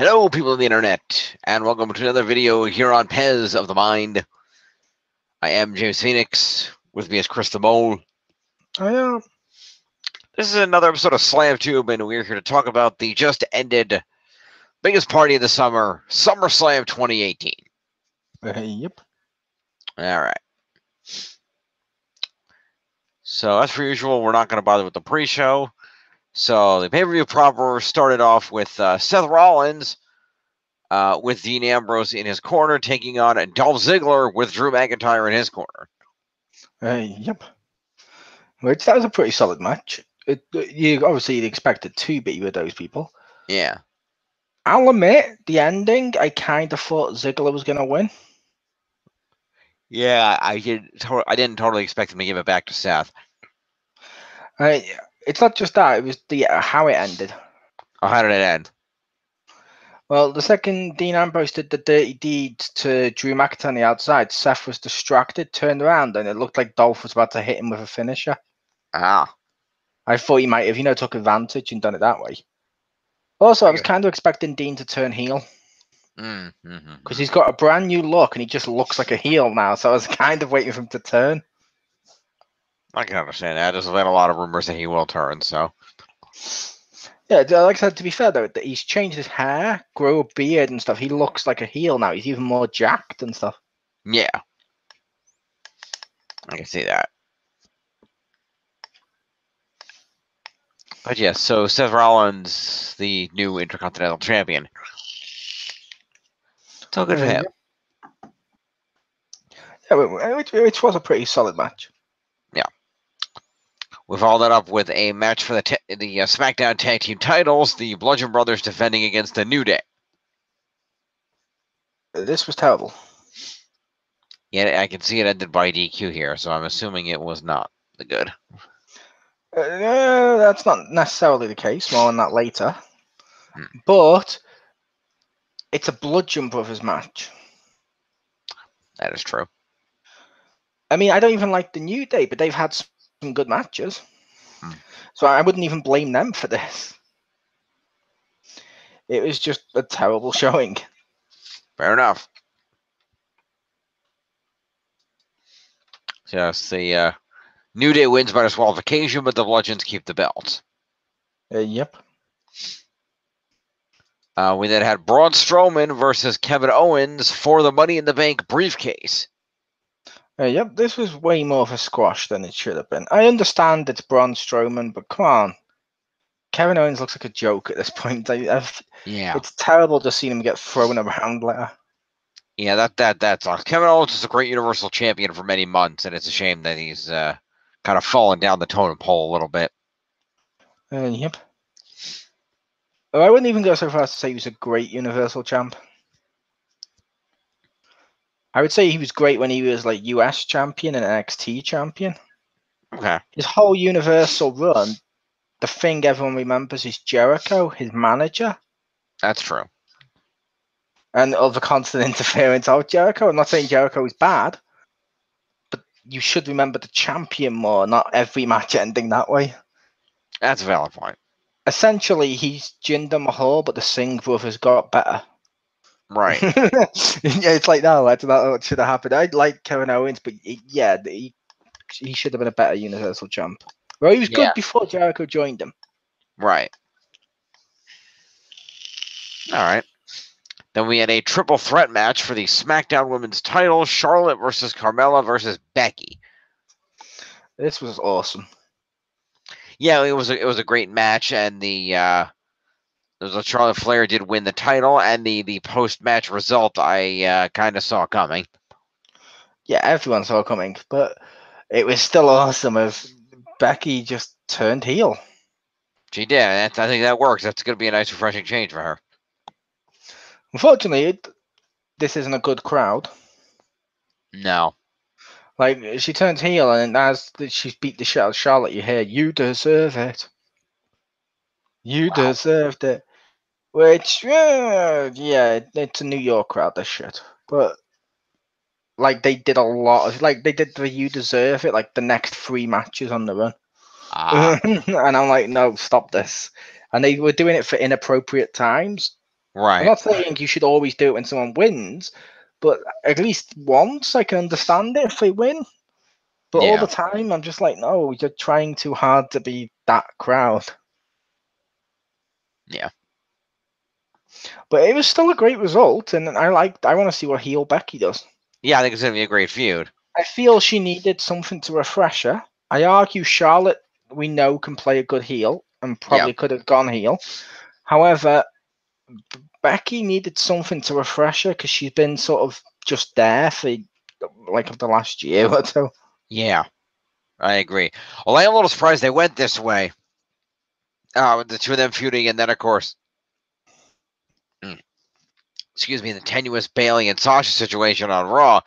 Hello, people of the internet, and welcome to another video here on Pez of the Mind. I am James Phoenix. With me is Chris the Mole. I am. This is another episode of SlamTube, and we're here to talk about the just ended biggest party of the summer, SummerSlam 2018. Yep. All right. So, as per usual, we're not going to bother with the pre-show. So, the pay-per-view proper started off with Seth Rollins with Dean Ambrose in his corner, taking on Dolph Ziggler with Drew McIntyre in his corner. Yep. Which that was a pretty solid match. You obviously expect it to be with those people. Yeah. I'll admit, the ending, I kind of thought Ziggler was going to win. Yeah, I didn't totally expect him to give it back to Seth. It's not just that; it was the how it ended. Oh, how did it end? Well, the second Dean Ambrose did the dirty deed to Drew McIntyre on the outside, Seth was distracted, turned around, and it looked like Dolph was about to hit him with a finisher. Ah. I thought he might have, took advantage and done it that way. Also, I was kind of expecting Dean to turn heel. Because he's got a brand new look and he just looks like a heel now, so I was kind of waiting for him to turn. I can understand that. There's been a lot of rumors that he will turn, so. Yeah, like I said, to be fair though, he's changed his hair, grow a beard and stuff. He looks like a heel now. He's even more jacked and stuff. Yeah. I can see that. But yes, so Seth Rollins, the new Intercontinental Champion. So good for him. Yeah, which was a pretty solid match. Yeah. We followed that up with a match for the SmackDown Tag Team titles, the Bludgeon Brothers defending against the New Day. This was terrible. Yeah, I can see it ended by DQ here, so I'm assuming it was not the good. That's not necessarily the case. More on that later. But it's a Bludgeon Brothers match. That is true. I mean, I don't even like the New Day, but they've had some good matches. So I wouldn't even blame them for this. It was just a terrible showing. Fair enough. Yes, the New Day wins by disqualification, but the Bludgeons keep the belts. Yep. We then had Braun Strowman versus Kevin Owens for the Money in the Bank briefcase. Yep, this was way more of a squash than it should have been. I understand it's Braun Strowman, but come on. Kevin Owens looks like a joke at this point. Yeah. It's terrible to see him get thrown around later. Yeah, that sucks. Kevin Owens was a great Universal Champion for many months, and it's a shame that he's kind of fallen down the totem pole a little bit. Yep. I wouldn't even go so far as to say he was a great Universal Champ. I would say he was great when he was like US Champion and NXT Champion. Okay. His whole Universal run, the thing everyone remembers is Jericho, his manager. That's true. And of the constant interference of Jericho. I'm not saying Jericho is bad, but you should remember the champion more, not every match ending that way. That's a valid point. Essentially, he's Jinder Mahal, but the Singh brothers got better. Right. Yeah, it's like, no, that's not what should have happened. I like Kevin Owens, but he should have been a better Universal Champ. Well, he was good before Jericho joined him. Right. All right. Then we had a triple threat match for the SmackDown Women's title, Charlotte versus Carmella versus Becky. This was awesome. Yeah, it was a great match, and Charlotte Flair did win the title, and the post-match result I kind of saw coming. Yeah, everyone saw coming, but it was still awesome if Becky just turned heel. She did. I think that works. That's going to be a nice, refreshing change for her. Unfortunately, this isn't a good crowd. No. Like, she turns heel, and as she's beat the shit out of Charlotte, you hear, "You deserve it. You deserved it." Which, yeah, it's a New York crowd, this shit. But, like, they did a lot of, like, they did the "You deserve it," like, the next 3 matches on the run. And I'm like, no, stop this. And they were doing it for inappropriate times. Right. I'm not saying you should always do it when someone wins, but at least once I can understand it if they win. But all Yeah. the time, I'm just like, no, you're trying too hard to be that crowd. Yeah. But it was still a great result, and I want to see what heel Becky does. Yeah, I think it's going to be a great feud. I feel she needed something to refresh her. I argue Charlotte, we know, can play a good heel and probably could have gone heel. However, Becky needed something to refresh her because she's been sort of just there for like the last year or so. Yeah, I agree. Well, I am a little surprised they went this way. With the two of them feuding, and then, of course, excuse me, the tenuous Bailey and Sasha situation on Raw.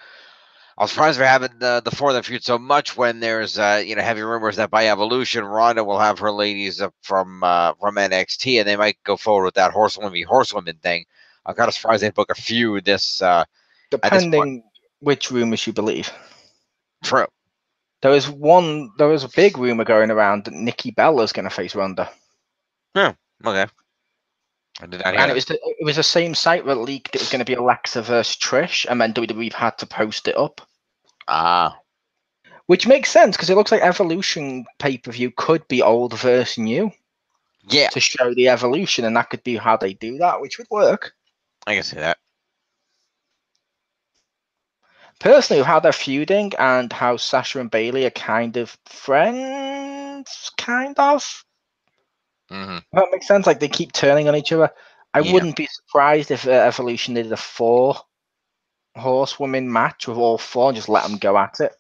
I was surprised they're having the four of them feud so much when there's heavy rumors that by evolution Ronda will have her ladies from NXT and they might go forward with that horsewoman v horsewoman thing. I'm kind of surprised they book a feud this at this point. Depending which rumors you believe. True. There was a big rumor going around that Nikki Bella's going to face Ronda. Yeah. Okay. I did not hear And that. it was the same site that leaked it was going to be Alexa versus Trish, and then WWE had to post it up. Ah. Which makes sense because it looks like Evolution pay-per-view could be old versus new. Yeah. To show the evolution, and that could be how they do that, which would work. I can see that. Personally, with how they're feuding and how Sasha and Bailey are kind of friends, kind of. Mm-hmm. That makes sense. Like they keep turning on each other. I Yeah. wouldn't be surprised if Evolution did a 4 horsewoman match with all 4 and just let them go at it.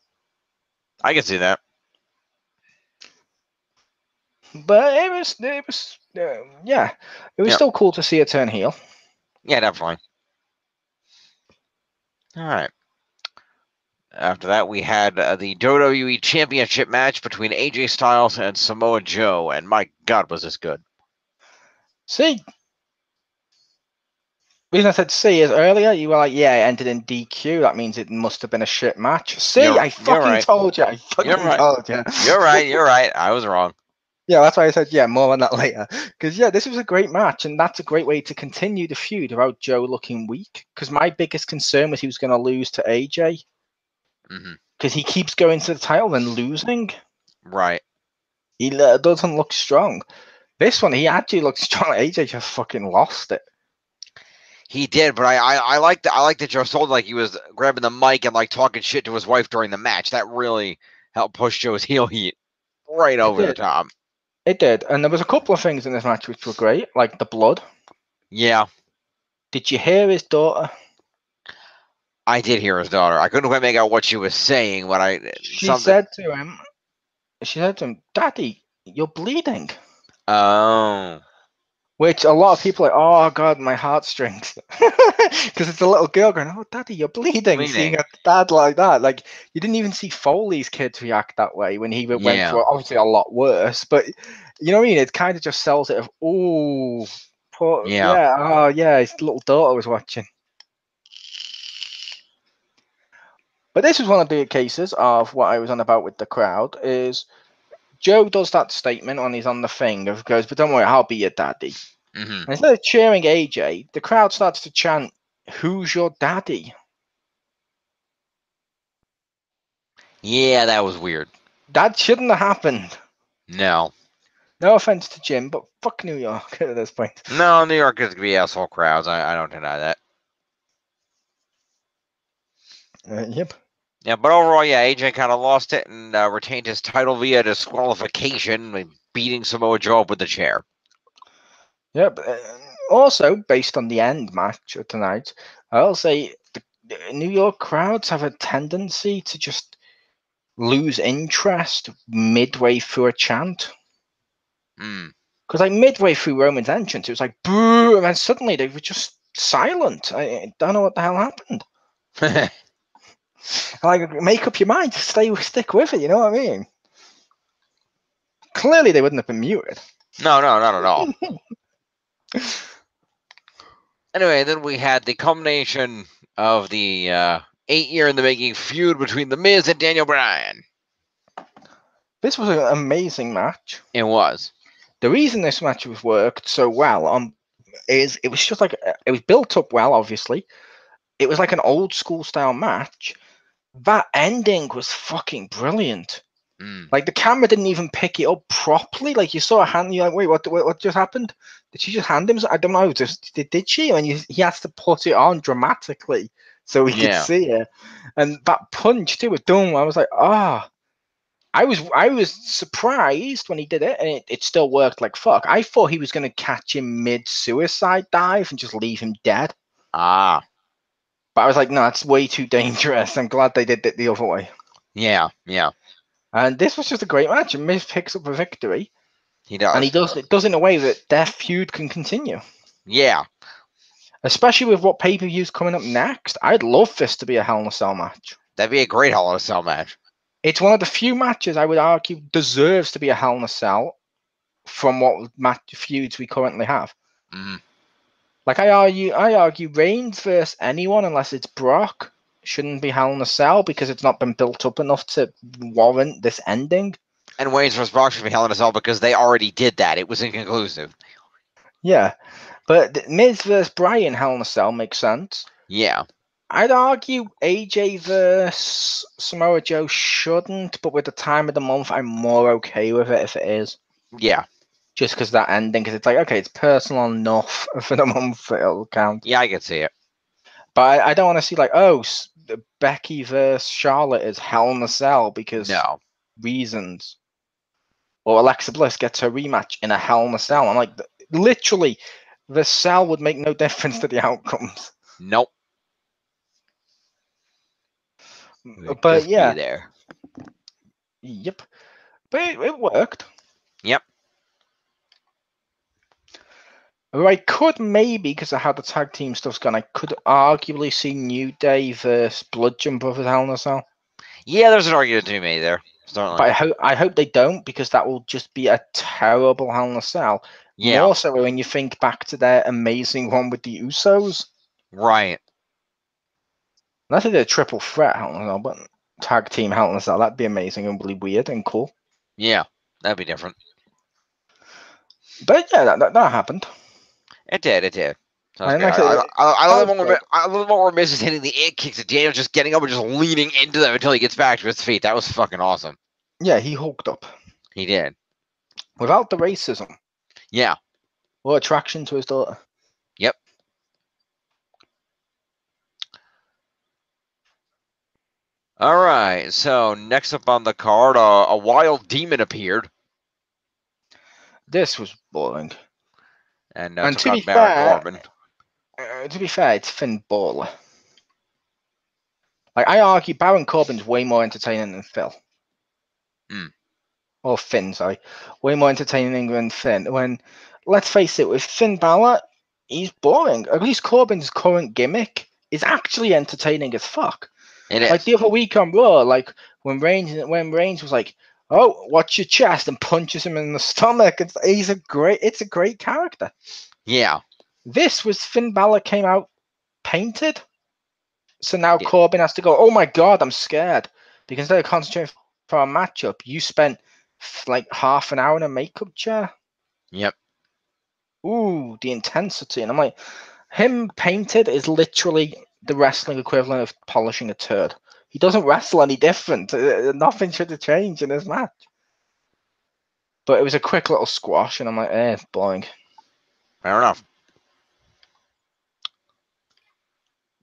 I can see that. But it was still cool to see her turn heel. Yeah, definitely. All right. After that, we had the WWE Championship match between AJ Styles and Samoa Joe, and my God, was this good! See, the reason I said see is earlier you were like, yeah, it ended in DQ. That means it must have been a shit match. See, I fucking told you. I fucking told you. You're right. You're right. I was wrong. Yeah, that's why I said, yeah, more on that later. Because, yeah, this was a great match, and that's a great way to continue the feud without Joe looking weak. Because my biggest concern was he was going to lose to AJ. Because he keeps going to the title and losing. Right. He doesn't look strong. This one, he actually looks strong. AJ just fucking lost it. He did, but I like that Joe sold like he was grabbing the mic and like talking shit to his wife during the match. That really helped push Joe's heel heat right over the top. It did, and there was a couple of things in this match which were great, like the blood. Yeah. Did you hear his daughter? I did hear his daughter. I couldn't quite make out what she was saying, but she said to him, "Daddy, you're bleeding." Oh. Which a lot of people are like, oh God, my heartstrings, because it's a little girl going, "Oh, Daddy, you're bleeding." Seeing a dad like that, like you didn't even see Foley's kids react that way when he went through obviously a lot worse. But you know what I mean? It kind of just sells it of, oh, poor, oh yeah, his little daughter was watching. But this was one of the cases of what I was on about with the crowd is Joe does that statement when he's on the thing of goes, "But don't worry, I'll be your daddy." Mm-hmm. Instead of cheering AJ, the crowd starts to chant, "Who's your daddy?" Yeah, that was weird. That shouldn't have happened. No. No offense to Jim, but fuck New York at this point. No, New York is going to be asshole crowds. I don't deny that. Yep. Yeah, but overall, yeah, AJ kind of lost it and retained his title via disqualification, beating Samoa Joe up with the chair. Yep. Also, based on the end match of tonight, I'll say the New York crowds have a tendency to just lose interest midway through a chant. Because like midway through Roman's entrance, it was like boo, and then suddenly they were just silent. I don't know what the hell happened. Like, make up your mind, stick with it. You know what I mean? Clearly, they wouldn't have been muted. No, not at all. Anyway, then we had the culmination of the 8-year-in-the-making feud between The Miz and Daniel Bryan. This was an amazing match. It was. The reason this match was worked so well is it was just like it was built up well. Obviously, it was like an old school style match. That ending was fucking brilliant. Like the camera didn't even pick it up properly. Like you saw a hand, you're like, wait, what just happened? Did she just hand him? I don't know. Did she? And he has to put it on dramatically so we could see it. And that punch too was done. I was like, I was surprised when he did it, and it still worked like fuck. I thought he was going to catch him mid suicide dive and just leave him dead. But I was like, no, it's way too dangerous. I'm glad they did it the other way. Yeah. And this was just a great match. And Miz picks up a victory. He does. And he does it in a way that their feud can continue. Yeah. Especially with what pay-per-view's coming up next. I'd love this to be a Hell in a Cell match. That'd be a great Hell in a Cell match. It's one of the few matches I would argue deserves to be a Hell in a Cell from what feuds we currently have. Like I argue Reigns versus anyone unless it's Brock shouldn't be Hell in a Cell because it's not been built up enough to warrant this ending. And Reigns vs. Brock should be Hell in a Cell because they already did that. It was inconclusive. Yeah, but Miz vs. Bryan Hell in a Cell makes sense. Yeah. I'd argue AJ vs. Samoa Joe shouldn't, but with the time of the month, I'm more okay with it if it is. Yeah. Just because that ending, because it's like, okay, it's personal enough for the month it'll count. Yeah, I can see it. But I don't want to see like, Becky versus Charlotte is Hell in a Cell because reasons. Or Alexa Bliss gets her rematch in a Hell in a Cell. I'm like, literally, the cell would make no difference to the outcomes. Nope. But yeah. There. Yep. But it worked. Yep. I could maybe, because of how the tag team stuff's gone, I could arguably see New Day versus Bludgeon Brothers Hell in a Cell. Yeah, there's an argument to be made there. Certainly. But I hope they don't, because that will just be a terrible Hell in a Cell. Yeah. More so when you think back to their amazing one with the Usos. Right. Unless they did a triple threat Hell in a Cell, but tag team Hell in a Cell, that'd be amazing and really weird and cool. Yeah, that'd be different. But yeah, that happened. It did. So I love more Miz is hitting the it kicks at Daniel, just getting up and just leaning into them until he gets back to his feet. That was fucking awesome. Yeah, he hulked up. He did. Without the racism. Yeah. Or attraction to his daughter. Yep. All right. So next up on the card, a wild demon appeared. This was boring. And to be fair, it's Finn Balor. Like I argue, Baron Corbin's way more entertaining than Phil. Or Finn, sorry, way more entertaining than Finn. When, let's face it, with Finn Balor, he's boring. At least Corbin's current gimmick is actually entertaining as fuck. It is. Like the other week on Raw, like when Reigns was like, "Oh, watch your chest," and punches him in the stomach. It's a great character. Yeah. This was Finn Balor came out painted. So now Corbin has to go, oh my God, I'm scared. Because instead of concentrating for a matchup, you spent like half an hour in a makeup chair. Yep. Ooh, the intensity. And I'm like, him painted is literally the wrestling equivalent of polishing a turd. He doesn't wrestle any different. Nothing should have changed in this match. But it was a quick little squash, and I'm like, it's boring. Fair enough.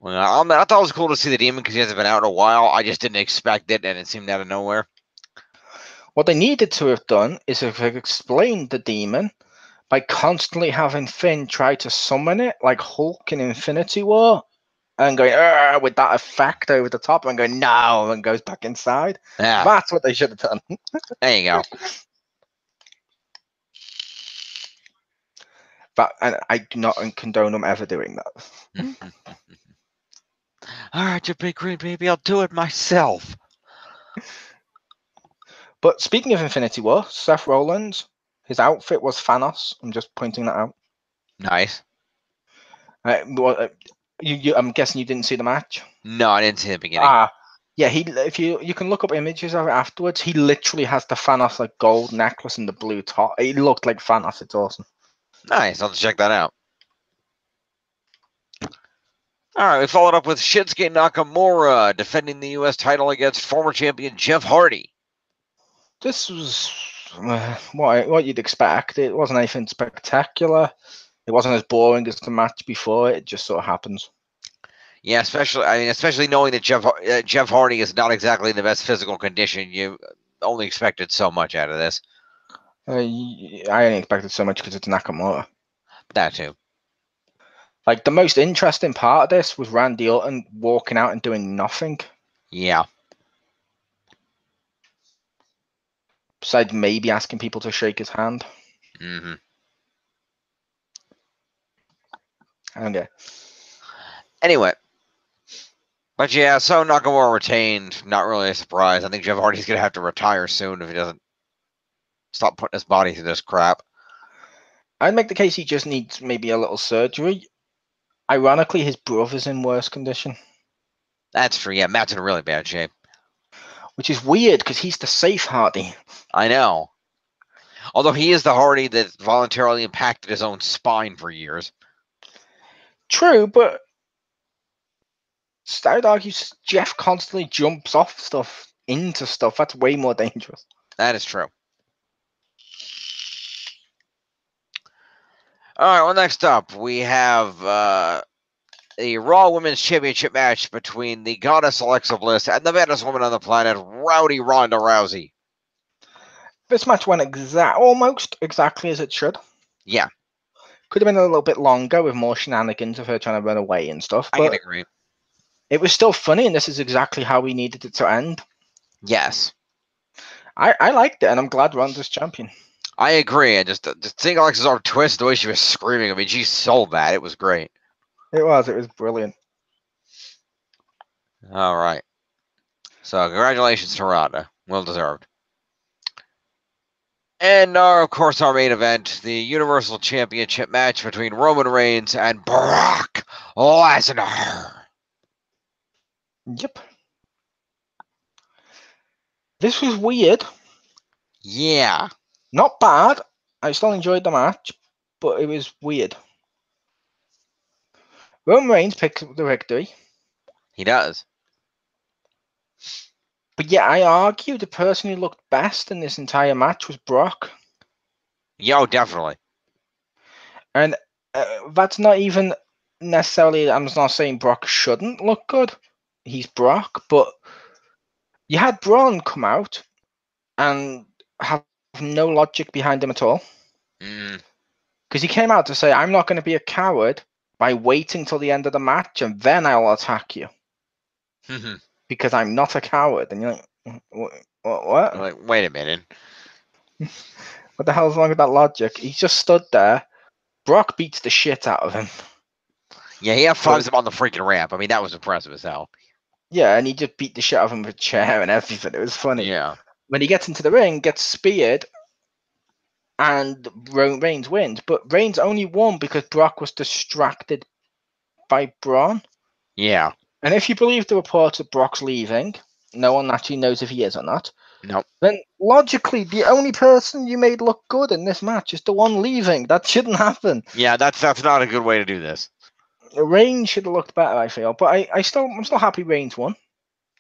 Well, I thought it was cool to see the demon because he hasn't been out in a while. I just didn't expect it, and it seemed out of nowhere. What they needed to have done is have explained the demon by constantly having Finn try to summon it, like Hulk in Infinity War, and going with that effect over the top, and going no, and goes back inside. Yeah. That's what they should have done. There you go. But and I do not condone them ever doing that. All right, you big green baby, I'll do it myself. But speaking of Infinity War, Seth Rollins, his outfit was Thanos. I'm just pointing that out. Nice. I'm guessing you didn't see the match? No, I didn't see the beginning. Yeah, if you can look up images of it afterwards, he literally has the Thanos like gold necklace and the blue top. He looked like Thanos. It's awesome. Nice. I'll check that out. All right, we followed up with Shinsuke Nakamura defending the U.S. title against former champion Jeff Hardy. This was what you'd expect. It wasn't anything spectacular. It wasn't as boring as the match before. It just sort of happens. Yeah, especially knowing that Jeff Hardy is not exactly in the best physical condition. You only expected so much out of this. I only expected so much because it's Nakamura. That too. Like, the most interesting part of this was Randy Orton walking out and doing nothing. Yeah. Besides maybe asking people to shake his hand. Mm-hmm. Okay. Anyway. But yeah, so Nakamura retained. Not really a surprise. I think Jeff Hardy's going to have to retire soon if he doesn't stop putting his body through this crap. I'd make the case he just needs maybe a little surgery. Ironically, his brother's in worse condition. That's true. Yeah, Matt's in really bad shape. Which is weird because he's the safe Hardy. I know. Although he is the Hardy that voluntarily impacted his own spine for years. True, but I would argue Jeff constantly jumps off stuff into stuff. That's way more dangerous. That is true. All right, well, next up, we have the Raw Women's Championship match between the Goddess Alexa Bliss and the baddest woman on the planet, Rowdy Ronda Rousey. This match went almost exactly as it should. Yeah. Could have been a little bit longer with more shenanigans of her trying to run away and stuff. I can agree. It was still funny, and this is exactly how we needed it to end. Yes. I liked it, and I'm glad Ronda's champion. I agree. And just seeing Alexa's arm twist, the way she was screaming, I mean, she sold that. It was great. It was brilliant. All right. So, congratulations to Ronda. Well deserved. And, of course, our main event, the Universal Championship match between Roman Reigns and Brock Lesnar. Yep. This was weird. Yeah. Not bad. I still enjoyed the match, but it was weird. Roman Reigns picked up the victory. He does. But yeah, I argue the person who looked best in this entire match was Brock. Yo, definitely. And that's not even necessarily, I'm not saying Brock shouldn't look good. He's Brock, but you had Braun come out and have no logic behind him at all. Because he came out to say, I'm not going to be a coward by waiting till the end of the match and then I'll attack you. Because I'm not a coward. And you're like, what? I'm like, wait a minute. What the hell's wrong with that logic? He just stood there. Brock beats the shit out of him. Yeah, he F5s him on the freaking ramp. I mean, that was impressive as hell. Yeah, and he just beat the shit out of him with a chair and everything. It was funny. Yeah. When he gets into the ring, gets speared, and Reigns wins. But Reigns only won because Brock was distracted by Braun. Yeah. And if you believe the reports of Brock's leaving, no one actually knows if he is or not. Nope. Then logically, the only person you made look good in this match is the one leaving. That shouldn't happen. Yeah, that's not a good way to do this. Reigns should have looked better, I feel. But I'm still happy Reigns won.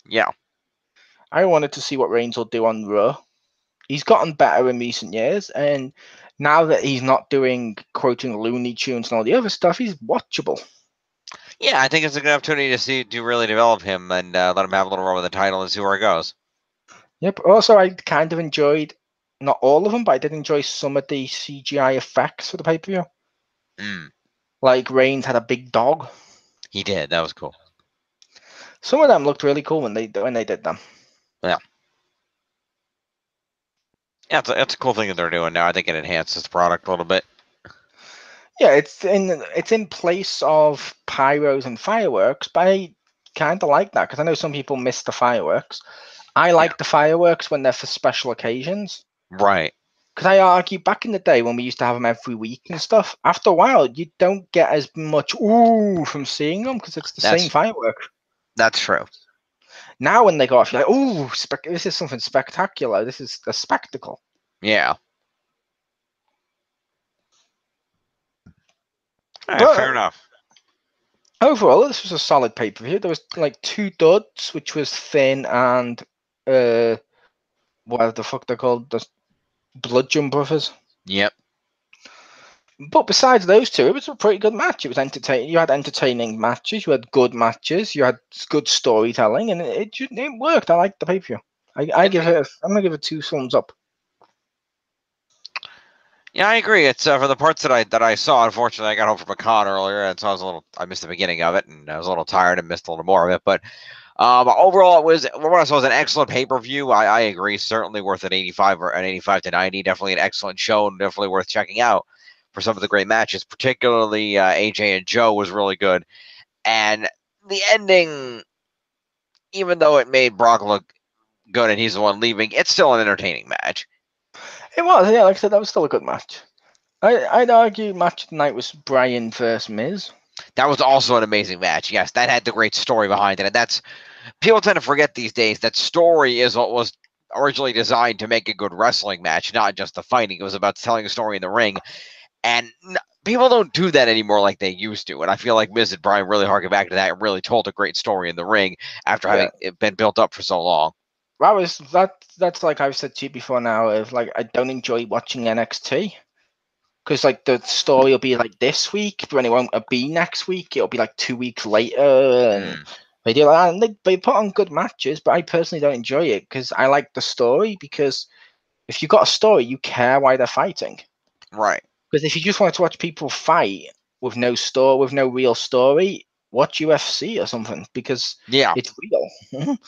Yeah. I wanted to see what Reigns will do on Raw. He's gotten better in recent years, and now that he's not doing quoting Looney Tunes and all the other stuff, he's watchable. Yeah, I think it's a good opportunity to really develop him and let him have a little run with the title and see where it goes. Yep. Also, I kind of enjoyed, not all of them, but I did enjoy some of the CGI effects for the pay-per-view. Like Reigns had a big dog. He did. That was cool. Some of them looked really cool when they did them. Yeah. Yeah, it's a cool thing that they're doing now. I think it enhances the product a little bit. Yeah, it's in place of pyros and fireworks, but I kind of like that because I know some people miss the fireworks. I like the fireworks when they're for special occasions. Right. Because I argue back in the day when we used to have them every week and stuff, after a while, you don't get as much ooh from seeing them because it's the same firework. That's true. Now when they go off, you're like, ooh, this is something spectacular. This is a spectacle. Yeah. All right, fair enough. Overall, this was a solid pay-per-view. There was like 2 duds, which was Finn and what the fuck they're called, the Bludgeon Brothers. Yep. But besides those 2, it was a pretty good match. It was entertaining. You had entertaining matches. You had good matches. You had good storytelling, and it worked. I liked the pay-per-view. I'm gonna give it 2 thumbs up. Yeah, I agree. It's for the parts that I saw. Unfortunately, I got home from a con earlier, and so I missed the beginning of it, and I was a little tired and missed a little more of it. But overall, it was what I saw was an excellent pay-per-view. I agree, certainly worth an 85 or an 85 to 90. Definitely an excellent show, and definitely worth checking out for some of the great matches. Particularly AJ and Joe was really good, and the ending, even though it made Brock look good and he's the one leaving, it's still an entertaining match. It was, yeah. Like I said, that was still a good match. I'd argue match of the night was Bryan versus Miz. That was also an amazing match. Yes, that had the great story behind it, and that's people tend to forget these days that story is what was originally designed to make a good wrestling match, not just the fighting. It was about telling a story in the ring, and people don't do that anymore like they used to. And I feel like Miz and Bryan really harkened back to that and really told a great story in the ring after having it been built up for so long. That's like I've said to you before now. Of like, I don't enjoy watching NXT because like the story will be like this week, but then it won't be next week. It'll be like 2 weeks later, and they do like that. And they put on good matches, but I personally don't enjoy it because I like the story. Because if you've got a story, you care why they're fighting. Right. Because if you just want to watch people fight with no story, with no real story, watch UFC or something because it's real.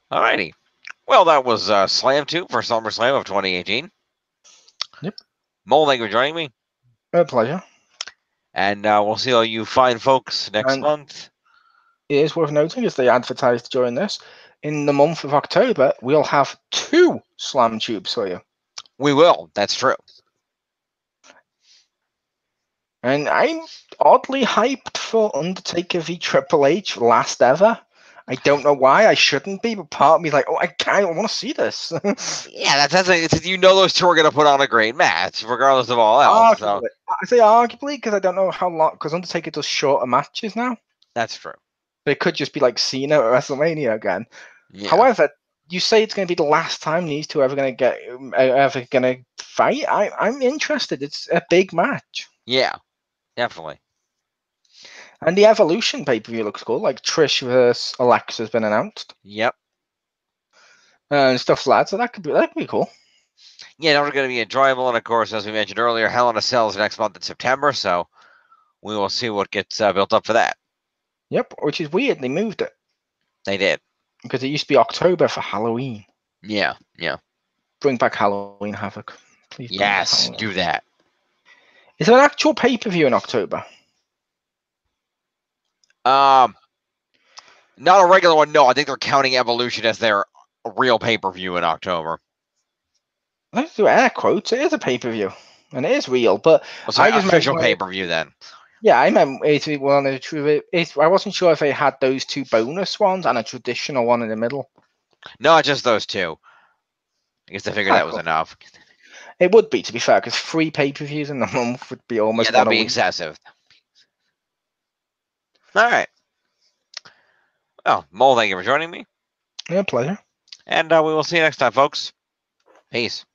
Alrighty. Well, that was SlamTube for SummerSlam of 2018. Yep. Mole, thank you for joining me. A pleasure. And we'll see all you fine folks next month. It is worth noting, as they advertised during this, in the month of October, we'll have 2 SlamTubes for you. We will. That's true. And I'm oddly hyped for Undertaker v Triple H last ever. I don't know why I shouldn't be, but part of me is like, oh, I want to see this. Yeah, that's you know those 2 are going to put on a great match, regardless of all else. So. I say arguably because I don't know how long, because Undertaker does shorter matches now. That's true. But it could just be like Cena at WrestleMania again. Yeah. However, you say it's going to be the last time these 2 are ever going to fight. I'm interested. It's a big match. Yeah, definitely. And the Evolution pay-per-view looks cool. Like Trish versus Alexa has been announced. Yep. And stuff like that. So that could be cool. Yeah, those are going to be enjoyable. And of course, as we mentioned earlier, Hell in a Cell is next month in September. So we will see what gets built up for that. Yep, which is weird. They moved it. They did. Because it used to be October for Halloween. Yeah. Bring back Halloween Havoc. Please. Yes, do that. Is there an actual pay-per-view in October? Not a regular one. No, I think they're counting Evolution as their real pay-per-view in October. Let's do air quotes. It is a pay-per-view, and it is real. But I just official pay-per-view then. Yeah, I meant I wasn't sure if they had those 2 bonus ones and a traditional one in the middle. No, just those 2. I guess I figured that was enough. It would be, to be fair, because 3 pay-per-views in a month would be almost. Yeah, that'd be excessive. All right. Well, Mole, thank you for joining me. Yeah, pleasure. And we will see you next time, folks. Peace.